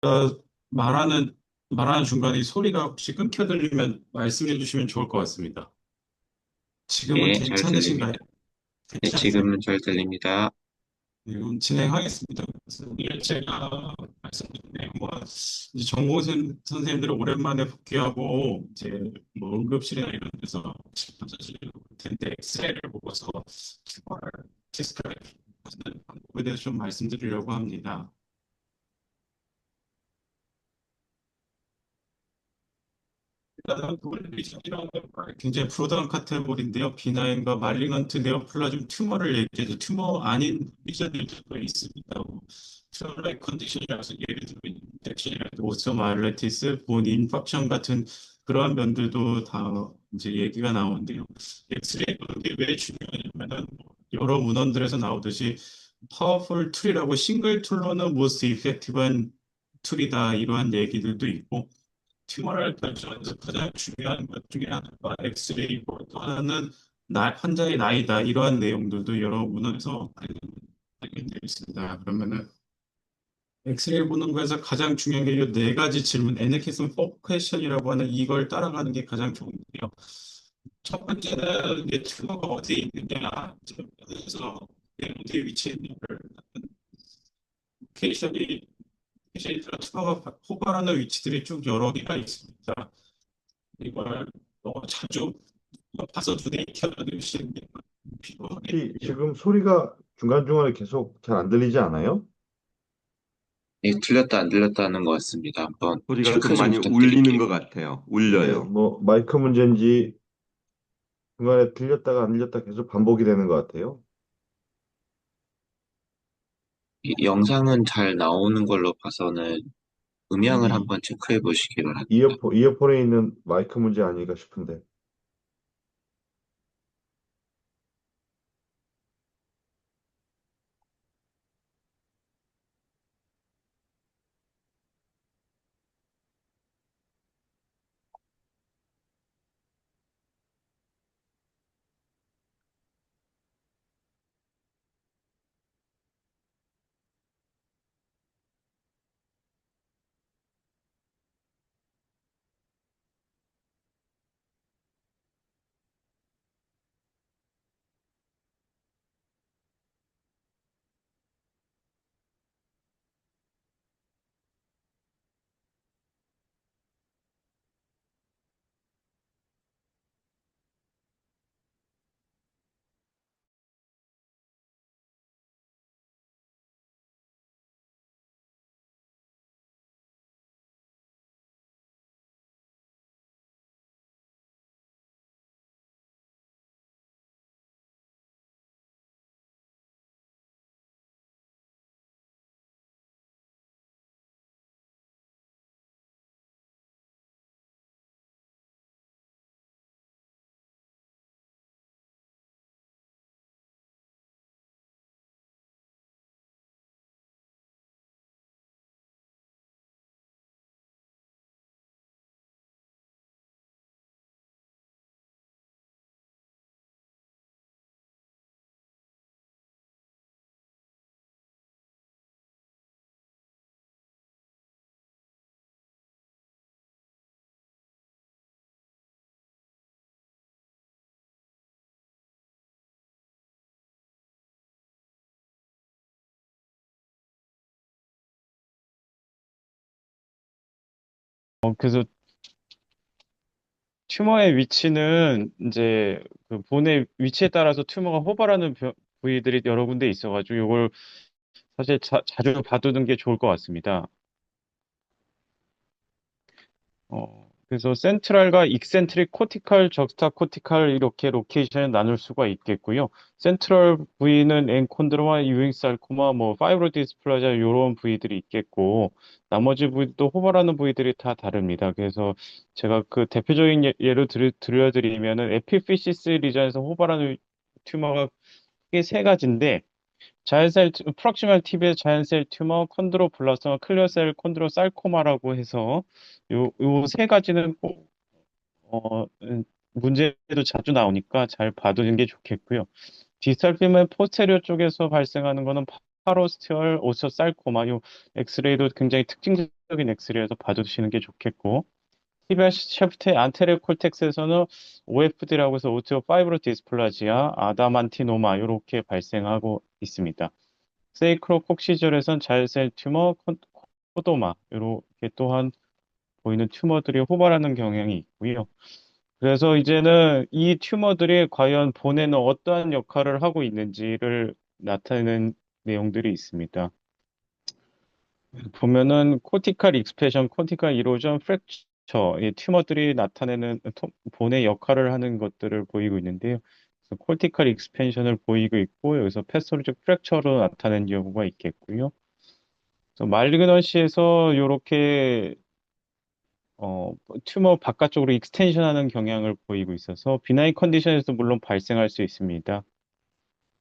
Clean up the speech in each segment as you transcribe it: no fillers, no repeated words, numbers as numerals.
어, 말하는 말하는 중간에 소리가 혹시 끊겨 들리면 말씀해 주시면 좋을 것 같습니다. 지금은 네, 잘 괜찮으신가요? 들립니다. 네, 괜찮으세요? 지금은 잘 들립니다. 네, 그럼 진행하겠습니다. 그래서 오늘 제가 말씀드린 내용은 이제 선생님들 오랜만에 복귀하고 이제 뭐 응급실이나 이런 데서 진료실 올 텐데 엑스레이를 보고서 튜머를 테스트를 하는 방법에 대해서 좀 말씀드리려고 합니다. 일단은 리전이라는 건 굉장히 프로다운 카테고리인데요. 비나인과 말리넌트 네오플라즘 튜머를 얘기해서 튜머 아닌 리전들도 있습니다. 튜머라이 컨디션이라서 예를 들어 인펙션이라든지 오스토마일리티스, 본 인팍션 같은 그러한 면들도 다 이제 얘기가 나오는데요. 엑스레이 보는 게 왜 중요하냐면은 뭐 여러 문헌들에서 나오듯이 파워풀 툴이라고 싱글 툴로는 모스트 이펙티브한 툴이다 이러한 얘기들도 있고 튜머럴 결정에서 가장 중요한 것 중에 하나가 엑스레이고 또 하나는 환자의 나이다. 이러한 내용들도 여러 문헌에서 발견되어 있습니다. 그러면은 엑스레이 보는 거에서 가장 중요한 게 이 네 가지 질문, 애네키슨 4 퀘션이라고 하는 이걸 따라가는 게 가장 좋은데요. 첫 번째는 이제 튜머가 어디에 있느냐, 그래서 어디에 위치해 있느냐를 로케이션이 튜머가 포괄하는 위치들이 쭉 여러 개가 있습니다. 이걸 너무 자주 봐서 눈에 익혀놓는 시는 혹시 필요하겠고요. 지금 소리가 중간중간에 계속 잘 안 들리지 않아요? 네, 들렸다 안 들렸다 하는 것 같습니다. 한번 소리가 좀 체크 좀 많이 울리는 부탁드릴게요. 것 같아요. 울려요. 뭐 마이크 문제인지 중간에 들렸다가 안 들렸다 계속 반복이 되는 것 같아요. 영상은 잘 나오는 걸로 봐서는 음향을 한번 체크해 보시기 바랍니다. 이어폰에 있는 마이크 문제 아닌가 싶은데. 그래서 튜머의 위치는 이제 그 본의 위치에 따라서 튜머가 호발하는 부위들이 여러 군데 있어가지고 이걸 사실 자주 봐두는 게 좋을 것 같습니다. 그래서 센트럴과 익센트릭 코티칼, 적스타 코티칼 이렇게 로케이션을 나눌 수가 있겠고요. 센트럴 부위는 엔콘드로마, 유잉살코마, 뭐 파이브로디스플라자 이런 부위들이 있겠고 나머지 부위도 호발하는 부위들이 다 다릅니다. 그래서 제가 그 대표적인 예로 들려드리면은 에피피시스 리전에서 호발하는 튜머가 크게 세 가지인데 프록시멀 티비의 자연셀 튜머, 콘드로블라스마, 클리어셀 콘드로살코마라고 해서 요 세 가지는 꼭, 문제도 자주 나오니까 잘 봐두는 게 좋겠고요. 디스탈 필은 포스테리어 쪽에서 발생하는 거는 파로스티얼 오스sarcoma 요 엑스레이도 굉장히 특징적인 엑스레이라서 봐두시는 게 좋겠고 티비아 샤프트의 안테리어 콜텍스에서는 OFD라고 해서 오티오 파이브로 디스플라지아, 아다만티노마 이렇게 발생하고 있습니다. 세이크로콕시절에선 자일셀 튜머, 코도마 이렇게 또한 보이는 튜머들이 호발하는 경향이 있고요. 그래서 이제는 이 튜머들이 과연 본에는 어떠한 역할을 하고 있는지를 나타내는 내용들이 있습니다. 보면은 코티칼 익스패션, 코티칼 이로전, 프랙처, 이 튜머들이 나타내는 본의 역할을 하는 것들을 보이고 있는데요. 그래서 코티칼 익스펜션을 보이고 있고 여기서 패스로직 프랙처로 나타낸 경우가 있겠고요. 그래서 말리그넌시에서 이렇게 튜머 바깥쪽으로 익스텐션하는 경향을 보이고 있어서 비나인 컨디션에서 물론 발생할 수 있습니다.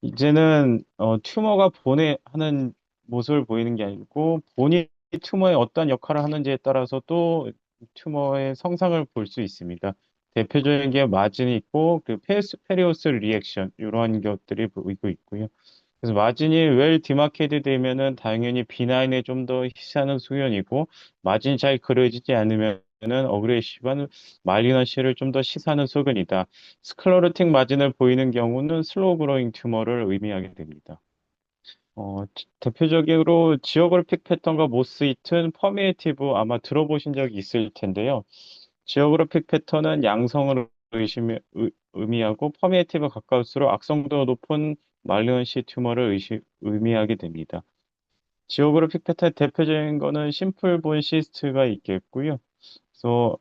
이제는 튜머가 본에 하는 모습을 보이는 게 아니고 본이 튜머에 어떤 역할을 하는지에 따라서 또 튜머의 성상을 볼 수 있습니다. 대표적인 게 마진이 있고 그 페리오스 리액션 이러한 것들이 보이고 있고요. 그래서 마진이 웰 디마케이드 되면은 당연히 비나인에 좀 더 희시하는 소견이고 마진이 잘 그려지지 않으면은 어그레시브한 말리넌시를 좀 더 시사하는 소견이다. 스클러로틱 마진을 보이는 경우는 슬로우 그로잉 튜머를 의미하게 됩니다. 대표적으로 지오그래픽 패턴과 모스이튼, 퍼미에이티브 아마 들어보신 적이 있을 텐데요. 지오그래픽 패턴은 양성을 의미하고 퍼미에이티브 가까울수록 악성도 높은 말리넌시 튜머를 의미하게 됩니다. 지오그래픽 패턴의 대표적인 거는 심플 본 시스트가 있겠고요. 그래서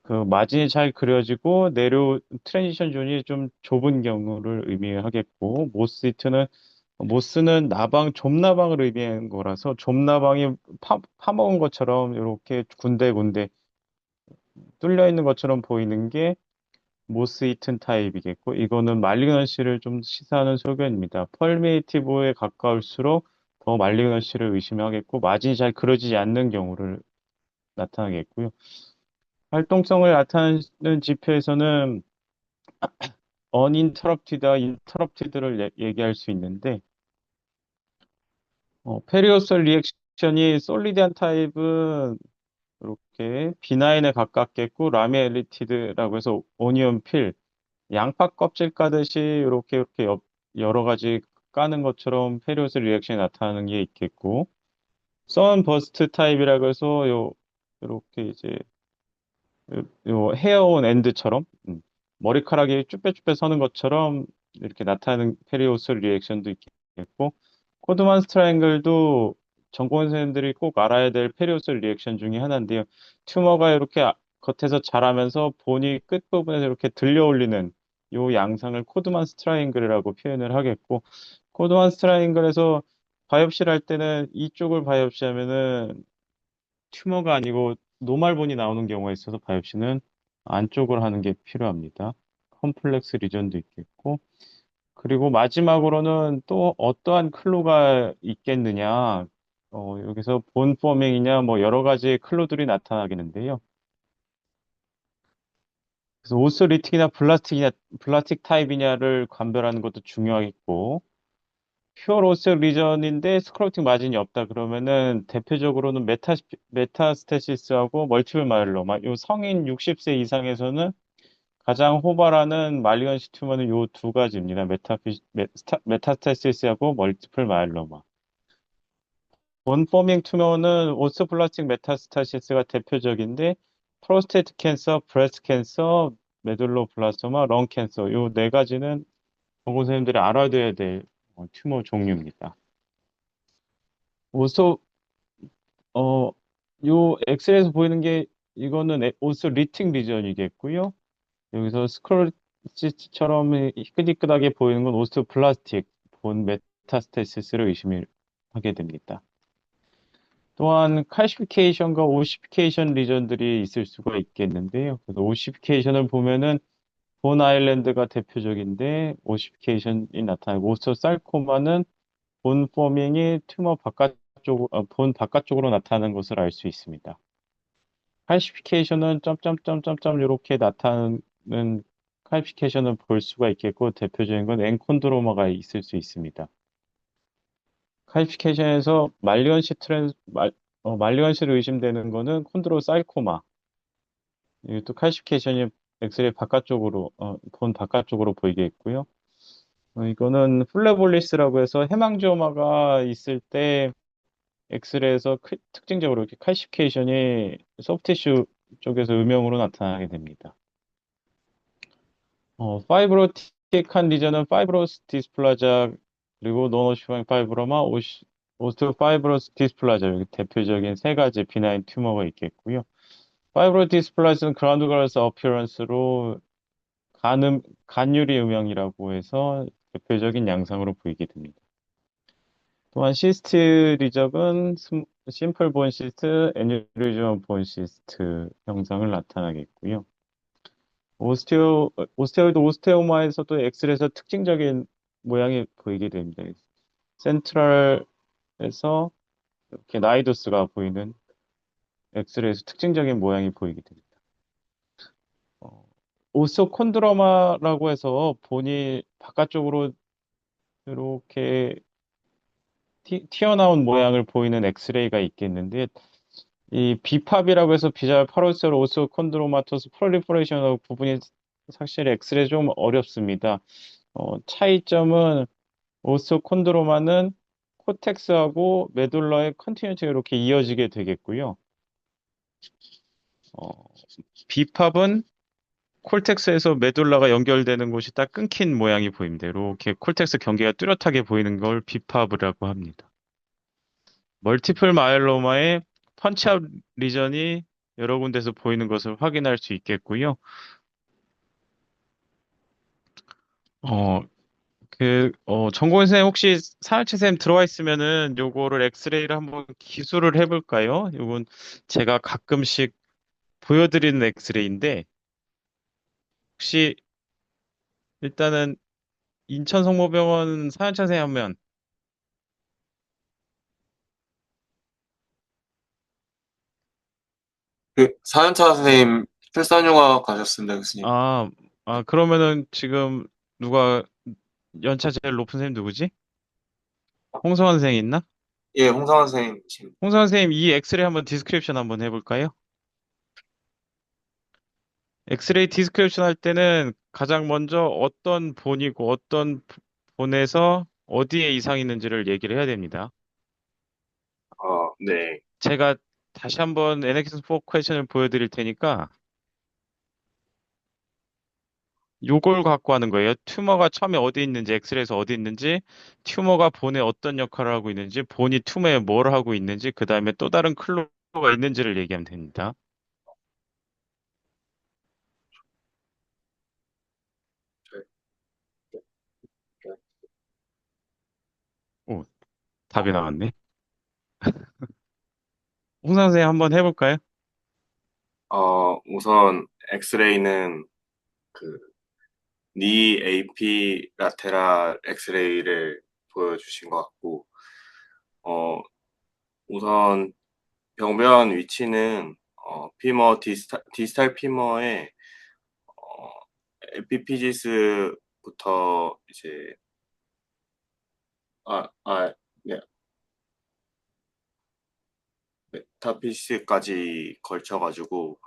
그 마진이 잘 그려지고 내려 트랜지션 존이 좀 좁은 경우를 의미하겠고 모스는 좁나방을 의미하는 거라서 좁나방이 파먹은 것처럼 이렇게 군데군데 뚫려 있는 것처럼 보이는 게 모스 이튼 타입이겠고 이거는 말리넌시를 좀 시사하는 소견입니다. 펄메이티브에 가까울수록 더 말리넌시를 의심하겠고 마진이 잘 그려지지 않는 경우를 나타나겠고요. 활동성을 나타내는 지표에서는 uninterrupted와 interrupted를 얘기할 수 있는데 페리오스 리액션이 솔리드한 타입은 이렇게 비나인에 가깝겠고 라미엘리티드라고 해서 오니언 필 양파 껍질 까듯이 이렇게 여러 가지 까는 것처럼 페리오스 리액션이 나타나는 게 있겠고 선 버스트 타입이라고 해서 요렇게 이제 요 헤어온 엔드처럼 머리카락이 쭈뼛쭈뼛 서는 것처럼 이렇게 나타나는 페리오스 리액션도 있겠고 코드만 스트라앵글도 전공 선생님들이 꼭 알아야 될 페리오스 리액션 중에 하나인데요. 튜머가 이렇게 겉에서 자라면서 본이 끝부분에서 이렇게 들려 올리는 요 양상을 코드만 스트라앵글이라고 표현을 하겠고 코드만 스트라앵글에서 바이옵시를 할 때는 이쪽을 바이옵시하면은 튜머가 아니고 노말본이 나오는 경우가 있어서 바이옵시는 안쪽으로 하는 게 필요합니다. 컴플렉스 리전도 있겠고 그리고 마지막으로는 또 어떠한 클루가 있겠느냐 여기서 본 포밍이냐 뭐 여러 가지 클루들이 나타나겠는데요. 그래서 오스리틱이나 블라스틱 타입이냐를 관별하는 것도 중요하겠고 퓨어 로스 리전인데 스크로팅 마진이 없다 그러면은 대표적으로는 메타스테시스하고 멀티플 마이엘로마 요 성인 60세 이상에서는 가장 호발하는 말리언시 튜머는 요 두 가지입니다. 메타스테시스하고 멀티플 마이엘로마. 본포밍 튜머는 오스플라스틱 메타스타시스가 대표적인데 프로스테이트 캔서, 브레스트 캔서, 메둘로블라스토마, 런 캔서 요 네 가지는 보건선생님들이 알아둬야 될 튜머 종류입니다. 오스 어, 요 엑스레이에서 보이는 게 이거는 오스 리팅 리전이겠고요. 여기서 스크롤시처럼 희끗희끗하게 보이는 건 오스테오플라스틱 본 메타스테시스를 의심하게 됩니다. 또한 칼시피케이션과 오시피케이션 리전들이 있을 수가 있겠는데요. 그래서 오시피케이션을 보면은 본 아일랜드가 대표적인데 오시피케이션이 나타나고 오스토살코마는 본 포밍이 본 바깥쪽으로 나타나는 것을 알 수 있습니다. 칼시피케이션은 점점점점점 이렇게 나타나는 칼시피케이션을 볼 수가 있겠고 대표적인 건 엔콘드로마가 있을 수 있습니다. 칼시피케이션에서 말리건시를 의심되는 거는 콘드로사이코마. 이것도 칼시피케이션이 엑스레이 바깥쪽으로, 본 바깥쪽으로 보이게 있고요. 이거는 플레볼리스라고 해서 헤망지오마가 있을 때 엑스레이에서 특징적으로 이렇게 칼시피케이션이 소프티슈 쪽에서 음영으로 나타나게 됩니다. 파이브로틱한 리전은 파이브로스 디스플라자 그리고 노노시팡 파이브로마 오스티오파이브로스 디스플라자 여기 대표적인 세 가지 비나인 튜머가 있겠고요. 파이브로 디스플라자는 그라운드 글라스 어피어런스로 간유리 음영이라고 해서 대표적인 양상으로 보이게 됩니다. 또한 시스트 리적은 심플 본 시스트, 애뉴리즘 본 시스트 형상을 나타나겠고요. 오스테오이드 오스테오마에서도 엑스레이에서 특징적인 모양이 보이게 됩니다. 센트럴에서 이렇게 나이도스가 보이는 엑스레이에서 특징적인 모양이 보이게 됩니다. 오스오콘드로마라고 해서 본이 바깥쪽으로 이렇게 튀어나온 모양을 보이는 엑스레이가 있겠는데 이 비팝이라고 해서 비잘 파로셀 오스오콘드로마토스 프롤리퍼레이션 부분이 사실 엑스레이 좀 어렵습니다. 차이점은 오스오콘드로마는 코텍스하고 메둘라의 컨티뉴티가 이렇게 이어지게 되겠고요. 비팝은 콜텍스에서 메둘라가 연결되는 곳이 딱 끊긴 모양이 보입니다. 이렇게 콜텍스 경계가 뚜렷하게 보이는 걸 비팝이라고 합니다. 멀티플 마이엘로마의 펀치아웃 리전이 여러 군데서 보이는 것을 확인할 수 있겠고요. 정고은 선생님 혹시 사학체 쌤 들어와 있으면은 요거를 엑스레이를 한번 기술을 해볼까요? 요건 제가 가끔씩 보여드리는 엑스레이인데 혹시 일단은 인천성모병원 사연차 선생님 하면 사연차 선생님 출산휴가 가셨습니다, 교수님. 그러면은 지금 누가 연차 제일 높은 선생님 누구지? 홍성환 선생님 있나? 예, 홍상환 선생님 지금. 홍성환 선생님 이 엑스레이 한번 디스크립션 한번 해볼까요? 엑스레이 디스크립션 할 때는 가장 먼저 어떤 본이고 어떤 본에서 어디에 이상이 있는지를 얘기를 해야 됩니다. 네. 제가 다시 한번 NX4 퀘션을 보여드릴 테니까 요걸 갖고 하는 거예요. 튜머가 처음에 어디 있는지, 엑스레이에서 어디 있는지, 튜머가 본에 어떤 역할을 하고 있는지, 본이 튜머에 뭘 하고 있는지, 그 다음에 또 다른 클로가 있는지를 얘기하면 됩니다. 오, 답이 나왔네. 홍상 선생님 한번 해볼까요? 우선 엑스레이는 그 니 AP 라테랄 엑스레이를 보여주신 것 같고, 우선 병변 위치는 피머 디스탈 피머의 에피피지스부터 이제 네, 메타피시스까지 걸쳐가지고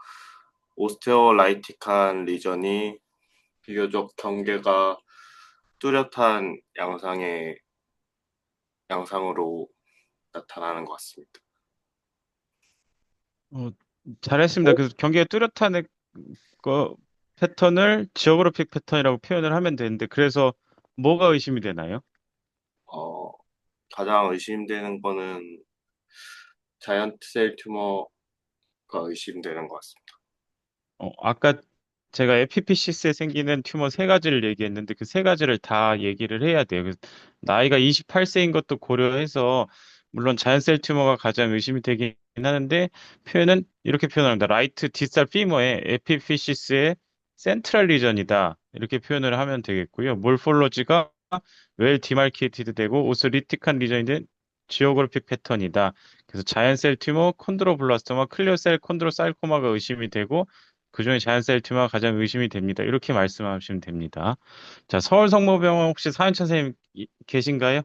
오스테오라이틱한 리전이 비교적 경계가 뚜렷한 양상으로 나타나는 것 같습니다. 어, 잘했습니다. 그 경계가 뚜렷한 패턴을 지오그래픽 패턴이라고 표현을 하면 되는데, 그래서 뭐가 의심이 되나요? 가장 의심되는 거는 자이언트 셀 튜머가 의심되는 것 같습니다. 아까 제가 에피피시스에 생기는 튜머 세 가지를 얘기했는데 그 세 가지를 다 얘기를 해야 돼요. 그래서 나이가 28세인 것도 고려해서 물론 자연셀 튜머가 가장 의심이 되긴 하는데 표현은 이렇게 표현합니다. 라이트 디스탈 피머의 에피피시스의 센트럴 리전이다. 이렇게 표현을 하면 되겠고요. 몰폴로지가 웰 디마르케이티드 되고 오스리틱한 리전인데 지오그래픽 패턴이다. 그래서 자연셀 튜머, 콘드로블라스토마, 클리어셀 콘드로사이코마가 의심이 되고 그중에 자연셀 튜머가 가장 의심이 됩니다. 이렇게 말씀하시면 됩니다. 자, 서울성모병원 혹시 사연차 선생님 계신가요?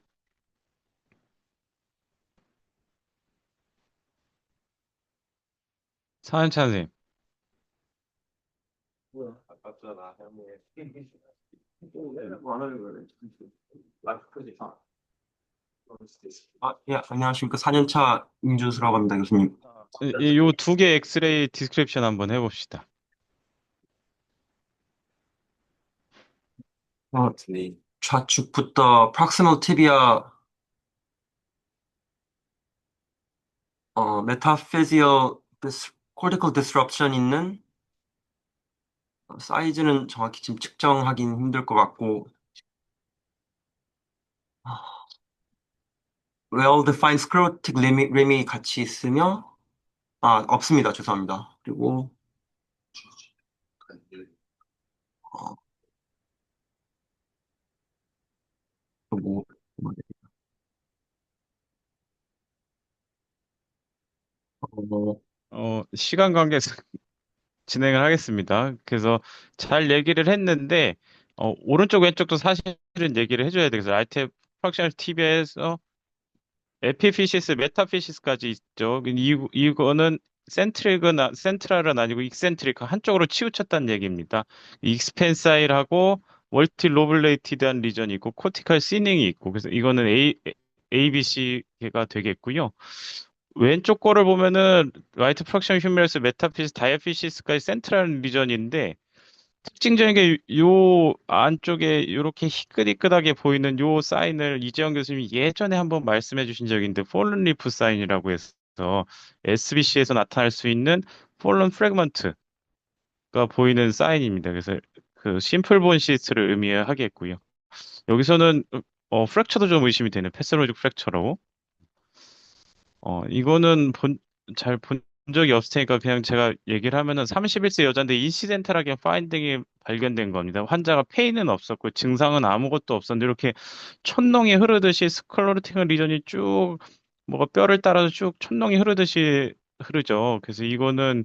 사연차 선생님. 예, 안녕하십니까. 4년차 임준수라고 합니다, 교수님. 요 두 개 엑스레이 디스크립션 한번 해봅시다. 좌측부터 proximal tibia, metaphyseal cortical disruption 있는 사이즈는 정확히 지금 측정하긴 힘들 것 같고, well-defined sclerotic lim이 같이 있으며, 없습니다. 죄송합니다. 그리고, 어, 또 뭐, 어, 시간 관계에서 진행을 하겠습니다. 그래서 잘 얘기를 했는데, 오른쪽 왼쪽도 사실은 얘기를 해줘야 돼. 그래서 라이트 프랙셔널 TV에서 에피피시스, 메타피시스까지 있죠. 이거는 센트럴은 아니고 익센트릭 한쪽으로 치우쳤다는 얘기입니다. 익스펜사일하고 멀티 로블레이티드한 리전이 있고 코티칼 시닝이 있고 그래서 이거는 ABC가 되겠고요. 왼쪽 거를 보면은 라이트 프랙션 휴메러스, 메타피시스, 다이아피시스까지 센트럴 리전인데 특징적인 게 요 안쪽에 이렇게 희끗희끗하게 보이는 요 사인을 이재영 교수님이 예전에 한번 말씀해 주신 적이 있는데 폴른 리프 사인이라고 해서 SBC에서 나타날 수 있는 폴른 프래그먼트가 보이는 사인입니다. 그래서 그 심플본 시스를 의미하겠고요. 여기서는 프랙처도 좀 의심이 되는 패스로직 프랙처로 이거는 잘 본 적이 없을 테니까 그냥 제가 얘기를 하면은 31세 여자인데 인시덴탈하게 파인딩이 발견된 겁니다. 환자가 페인은 없었고 증상은 아무것도 없었는데 이렇게 촌농이 흐르듯이 스클로리팅 리전이 쭉 뭐가 뼈를 따라서 쭉 촌농이 흐르듯이 흐르죠. 그래서 이거는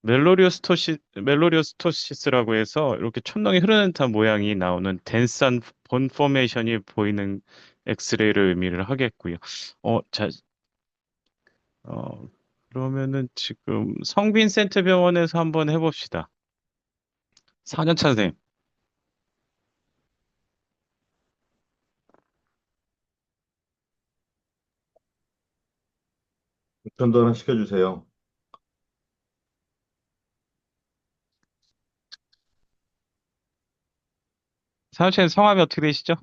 멜로리오스토시스라고 해서 이렇게 촌농이 흐르는 듯한 모양이 나오는 덴스한 본 포메이션이 보이는 엑스레이를 의미를 하겠고요. 자, 어, 그러면은 지금 성빈센트 병원에서 한번 해봅시다. 4년차 선생님. 전도 하나 시켜주세요. 4년차님 성함이 어떻게 되시죠?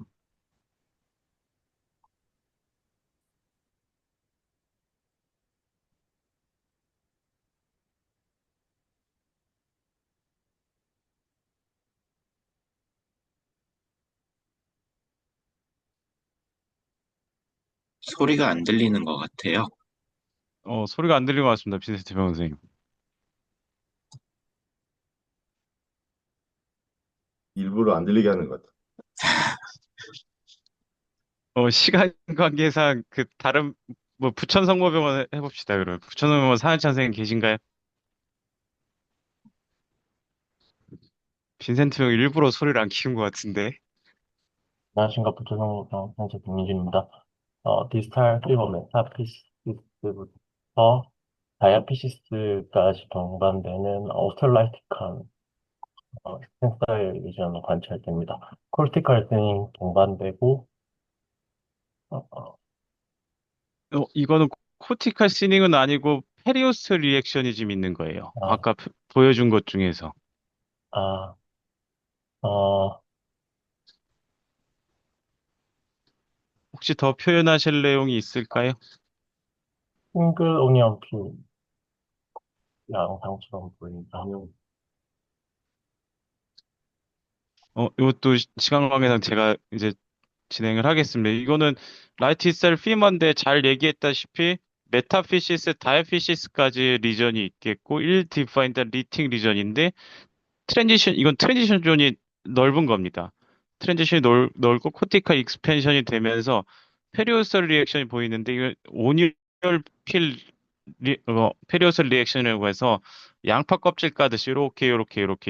소리가 안 들리는 것 같아요. 소리가 안 들리는 것 같습니다. 빈센트 병원 선생님. 일부러 안 들리게 하는 것 같아요. 시간 관계상 그 다른 뭐 부천성모병원 해봅시다. 그럼 부천성모병원 4년차 선생님 계신가요? 빈센트 병원 일부러 소리를 안 키운 것 같은데. 안녕하십니까. 부천성모병 현재 김민준입니다. 디스탈 피버 메타피시스부터 다이아피시스까지 동반되는 오스털라이틱한 스텐사일 리전 관찰됩니다. 콜티컬 스닝 동반되고 어, 어, 이거는 코티칼 시닝은 아니고 페리오스 리액션이 지금 있는 거예요. 아, 아까 보여준 것 중에서. 아, 어, 혹시 더 표현하실 내용이 있을까요? 싱글 오니언 피 양상처럼 보인다. 이것도 시간 관계상 제가 이제 진행을 하겠습니다. 이거는 라이트 셀 피머인데 잘 얘기했다시피 메타피시스, 다이피시스까지 리전이 있겠고 1 디파인드 리팅 리전인데 이건 트랜지션 존이 넓은 겁니다. 트랜지션이 넓고 코티카 익스펜션이 되면서 페리오설 리액션이 보이는데 이건 온율 필 페리오설 리액션이라고 해서 양파 껍질 까듯이 이렇게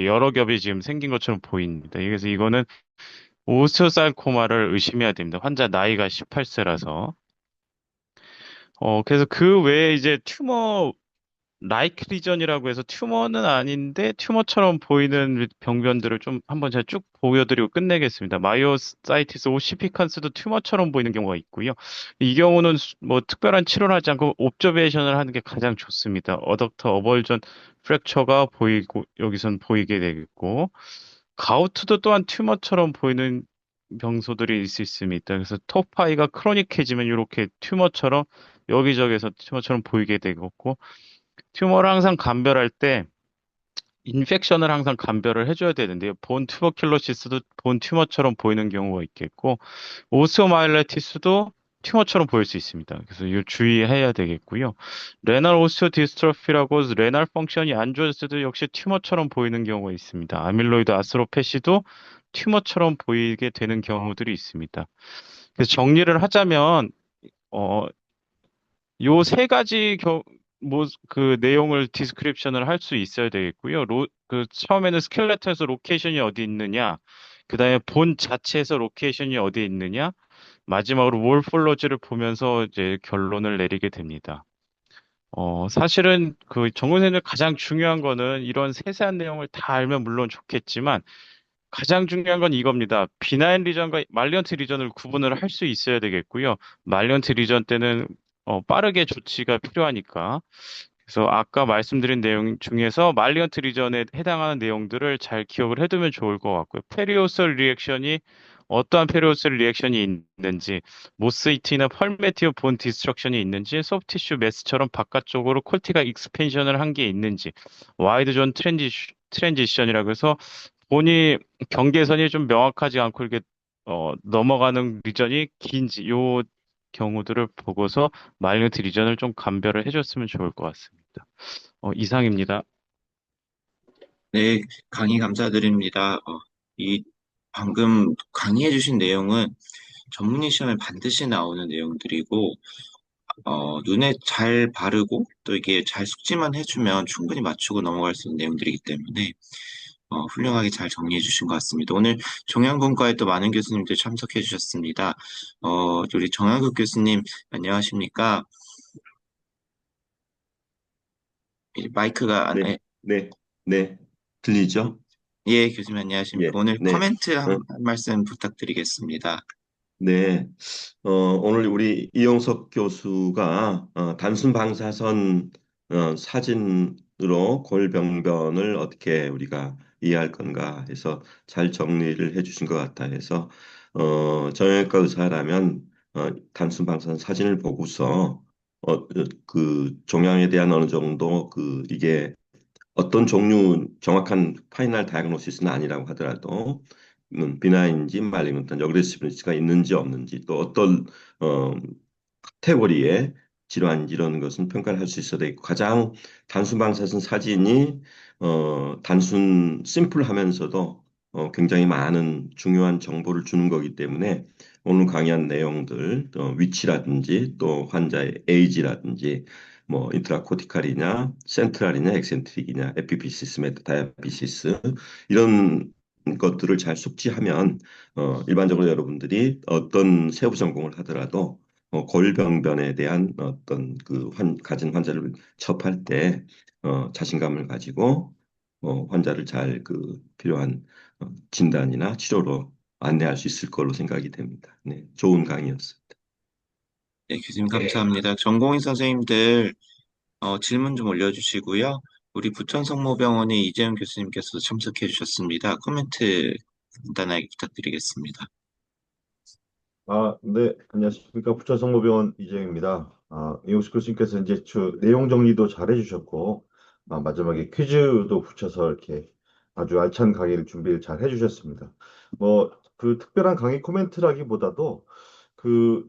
여러 겹이 지금 생긴 것처럼 보입니다. 그래서 이거는 오스테오살코마를 의심해야 됩니다. 환자 나이가 18세라서. 그래서 그 외에 이제 튜머 라이크 리전이라고 해서 튜머는 아닌데 튜머처럼 보이는 병변들을 좀 한번 제가 쭉 보여드리고 끝내겠습니다. 마이오사이티스 오시피칸스도 튜머처럼 보이는 경우가 있고요. 이 경우는 뭐 특별한 치료를 하지 않고 옵저베이션을 하는 게 가장 좋습니다. 어덕터 어벌전 프랙처가 보이고 여기선 보이게 되겠고 가우트도 또한 튜머처럼 보이는 병소들이 있을 수 있습니다. 그래서 토파이가 크로닉해지면 이렇게 튜머처럼 여기저기서 튜머처럼 보이게 되겠고 튜머를 항상 감별할 때 인펙션을 항상 감별을 해줘야 되는데요. 본 투버큘로시스도 본 튜머처럼 보이는 경우가 있겠고 오스오마일레티스도 튜머처럼 보일 수 있습니다. 그래서 이 주의해야 되겠고요. 레날 오스티오디스트로피라고 레날 펑션이 안 좋았을 때도 역시 튜머처럼 보이는 경우가 있습니다. 아밀로이드 아스로페시도 튜머처럼 보이게 되는 경우들이 있습니다. 그래서 정리를 하자면 어, 요 세 가지 그 내용을 디스크립션을 할 수 있어야 되겠고요. 그 처음에는 스켈레톤에서 로케이션이 어디 있느냐, 그 다음에 본 자체에서 로케이션이 어디 있느냐, 마지막으로 몰폴로지를 보면서 이제 결론을 내리게 됩니다. 사실은 그 정선생님 가장 중요한 거는 이런 세세한 내용을 다 알면 물론 좋겠지만 가장 중요한 건 이겁니다. 비나인 리전과 말리언트 리전을 구분을 할 수 있어야 되겠고요. 말리언트 리전 때는 빠르게 조치가 필요하니까. 그래서 아까 말씀드린 내용 중에서 말리언트 리전에 해당하는 내용들을 잘 기억을 해두면 좋을 것 같고요. 페리오설 리액션이 어떠한 페리오설 리액션이 있는지, 모스이트나 펄메티오 본 디스트럭션이 있는지, 소프티슈 매스처럼 바깥쪽으로 콜티가 익스펜션을 한 게 있는지, 와이드 존 트랜지션이라고 해서 본이 경계선이 좀 명확하지 않고 이렇게 넘어가는 리전이 긴지 요 경우들을 보고서 마이너트 리전을 좀 감별을 해줬으면 좋을 것 같습니다. 이상입니다. 네, 강의 감사드립니다. 이 방금 강의해주신 내용은 전문의 시험에 반드시 나오는 내용들이고, 눈에 잘 바르고 또 이게 잘 숙지만 해주면 충분히 맞추고 넘어갈 수 있는 내용들이기 때문에 훌륭하게 잘 정리해 주신 것 같습니다. 오늘 종양분과에 또 많은 교수님들 참석해 주셨습니다. 우리 정양국 교수님 안녕하십니까? 마이크가 안, 네, 네, 네. 들리죠? 예, 교수님 안녕하십니까? 예, 오늘 네. 코멘트 한 말씀 부탁드리겠습니다. 네. 오늘 우리 이용석 교수가 단순 방사선 사진으로 골병변을 어떻게 우리가 이해할 건가 해서 잘 정리를 해주신 것 같아 해서 정형외과 의사라면 단순 방사선 사진을 보고서 그 종양에 대한 어느 정도 이게 어떤 종류 정확한 파이널 다이그노시스는 아니라고 하더라도 비나인지 말리멘트 어그레시브니스가 있는지 없는지 또 어떤 어, 카테고리의 질환인지 이런 것은 평가를 할 수 있어야 되고 가장 단순 방사선 사진이 단순 심플하면서도 굉장히 많은 중요한 정보를 주는 거기 때문에 오늘 강의한 내용들 위치라든지 또 환자의 에이지라든지 뭐 인트라코티칼이냐 센트랄이냐 엑센트릭이냐 에피피시스 메타다이아피시스 이런 것들을 잘 숙지하면 일반적으로 여러분들이 어떤 세부 전공을 하더라도 골병변에 대한 어떤 가진 환자를 접할 때 자신감을 가지고 환자를 잘 필요한 진단이나 치료로 안내할 수 있을 걸로 생각이 됩니다. 네, 좋은 강의였습니다. 네, 교수님 감사합니다. 전공의 선생님들 질문 좀 올려주시고요. 우리 부천성모병원의 이재훈 교수님께서도 참석해 주셨습니다. 코멘트 간단하게 부탁드리겠습니다. 네, 안녕하십니까. 부천성모병원 이재영입니다. 이용식 교수님께서 이제 내용 정리도 잘 해주셨고, 마지막에 퀴즈도 붙여서 이렇게 아주 알찬 강의를 준비를 잘 해주셨습니다. 뭐, 특별한 강의 코멘트라기보다도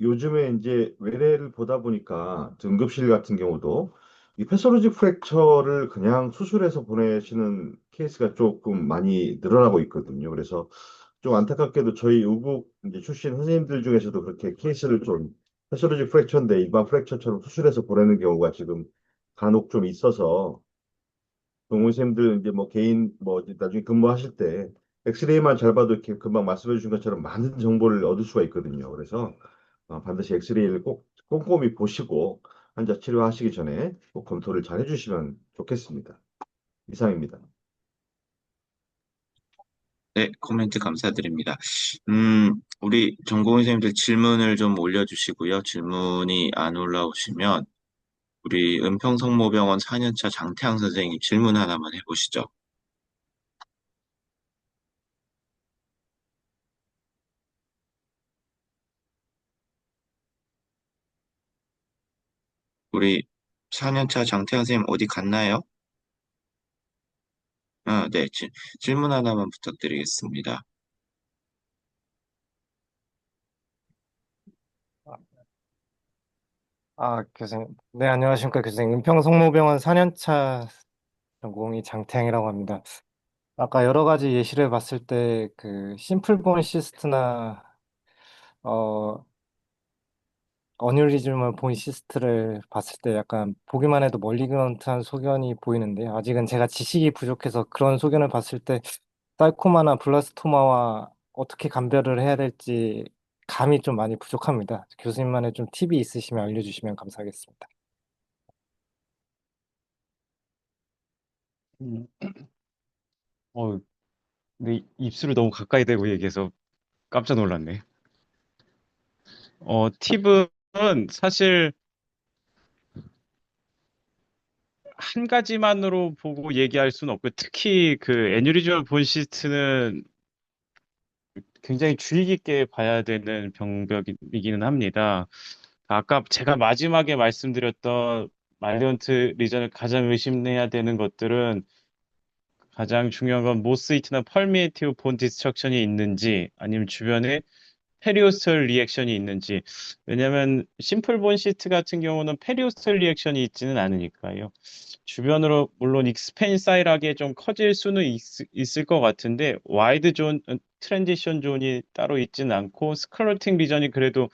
요즘에 이제 외래를 보다 보니까 응급실 같은 경우도 이 패서로지 프랙처를 그냥 수술해서 보내시는 케이스가 조금 많이 늘어나고 있거든요. 그래서 좀 안타깝게도 저희 의국 이제 출신 선생님들 중에서도 그렇게 케이스를 좀 패서로지 프랙처인데 일반 프랙처처럼 수술해서 보내는 경우가 지금 간혹 좀 있어서 동호생들 이제 뭐 개인 뭐 이제 나중에 근무하실 때 엑스레이만 잘 봐도 이렇게 금방 말씀해 주신 것처럼 많은 정보를 얻을 수가 있거든요. 그래서 반드시 엑스레이를 꼭 꼼꼼히 보시고 환자 치료하시기 전에 꼭 검토를 잘 해주시면 좋겠습니다. 이상입니다. 네, 코멘트 감사드립니다. 우리 전공의 선생님들 질문을 좀 올려주시고요. 질문이 안 올라오시면 우리 은평성모병원 4년차 장태양 선생님 질문 하나만 해보시죠. 우리 4년차 장태양 선생님 어디 갔나요? 아, 네, 질문 하나만 부탁드리겠습니다. 교수님. 네, 안녕하십니까, 교수님. 은평성모병원 4년차 전공의 장태양이라고 합니다. 아까 여러 가지 예시를 봤을 때, 심플본 시스트나, 어, 어뉴리즘을 본 시스트를 봤을 때 약간 보기만 해도 멀리건트한 소견이 보이는데, 아직은 제가 지식이 부족해서 그런 소견을 봤을 때, 사이코마나 블라스토마와 어떻게 감별을 해야 될지 감이 좀 많이 부족합니다. 교수님만의 좀 팁이 있으시면 알려주시면 감사하겠습니다. 음, 어, 근데 입술을 너무 가까이 대고 얘기해서 깜짝 놀랐네. 팁은 사실 한 가지만으로 보고 얘기할 수는 없고, 특히 애뉴리즘을 본 시스트는 굉장히 주의 깊게 봐야 되는 병벽이기는 합니다. 아까 제가 마지막에 말씀드렸던 말리언트 리전을 가장 의심해야 되는 것들은 가장 중요한 건 모스이트나 펄미에이티브 본 디스트럭션이 있는지 아니면 주변에 페리오스털 리액션이 있는지. 왜냐하면 심플 본 시트 같은 경우는 페리오스털 리액션이 있지는 않으니까요. 주변으로 물론 익스펜사일하게 좀 커질 수는 있을 것 같은데 와이드 존, 트랜지션 존이 따로 있지는 않고 스크러팅 리전이 그래도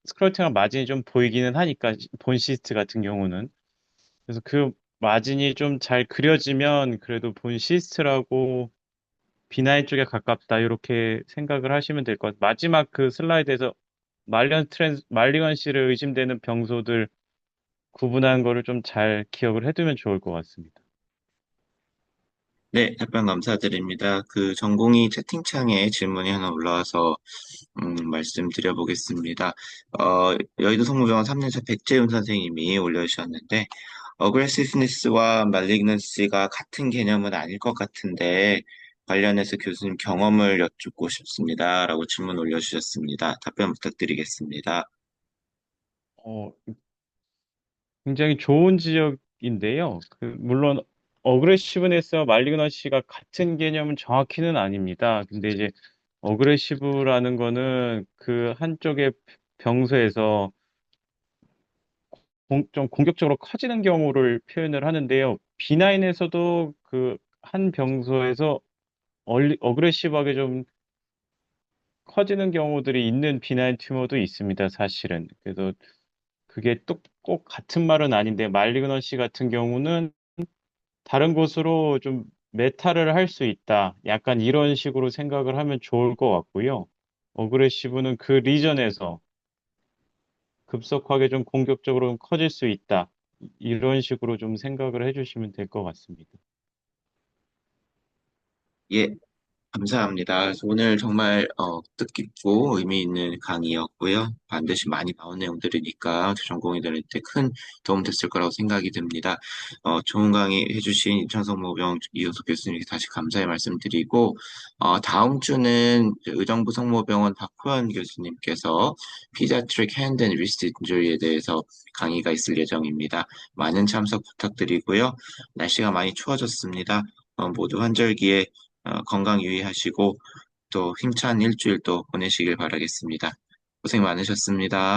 스크러팅한 마진이 좀 보이기는 하니까 본 시스트 같은 경우는. 그래서 그 마진이 좀 잘 그려지면 그래도 본 시스트라고 비나인 쪽에 가깝다 이렇게 생각을 하시면 될 것 같아요. 마지막 그 슬라이드에서 말리건시를 의심되는 병소들 구분한 거를 좀 잘 기억을 해두면 좋을 것 같습니다. 네, 답변 감사드립니다. 전공의 채팅창에 질문이 하나 올라와서 말씀드려보겠습니다. 여의도 성모병원 3년차 백재훈 선생님이 올려주셨는데, 어그레시브니스와 말리그넌시가 같은 개념은 아닐 것 같은데, 관련해서 교수님 경험을 여쭙고 싶습니다. 라고 질문 올려주셨습니다. 답변 부탁드리겠습니다. 어, 굉장히 좋은 지적인데요. 물론 어그레시브네스와 말리그넌시가 같은 개념은 정확히는 아닙니다. 근데 이제 어그레시브라는 거는 그 한쪽의 병소에서 좀 공격적으로 커지는 경우를 표현을 하는데요. 비나인에서도 그 한 병소에서 어그레시브하게 좀 커지는 경우들이 있는 비나인 튜머도 있습니다, 사실은. 그래서 그게 또 꼭 같은 말은 아닌데, 말리그넌시 같은 경우는 다른 곳으로 좀 메타를 할 수 있다. 약간 이런 식으로 생각을 하면 좋을 것 같고요. 어그레시브는 그 리전에서 급속하게 좀 공격적으로 커질 수 있다. 이런 식으로 좀 생각을 해주시면 될 것 같습니다. 예, 감사합니다. 그래서 오늘 정말 뜻깊고 의미 있는 강의였고요. 반드시 많이 나온 내용들이니까 전공의들한테 큰 도움 됐을 거라고 생각이 듭니다. 좋은 강의 해주신 인천성모병 이호석 교수님께 다시 감사의 말씀드리고, 다음 주는 의정부 성모병원 박호연 교수님께서 피자트릭 핸드 앤 리스트 인주리에 대해서 강의가 있을 예정입니다. 많은 참석 부탁드리고요. 날씨가 많이 추워졌습니다. 모두 환절기에 건강 유의하시고 또 힘찬 일주일 또 보내시길 바라겠습니다. 고생 많으셨습니다.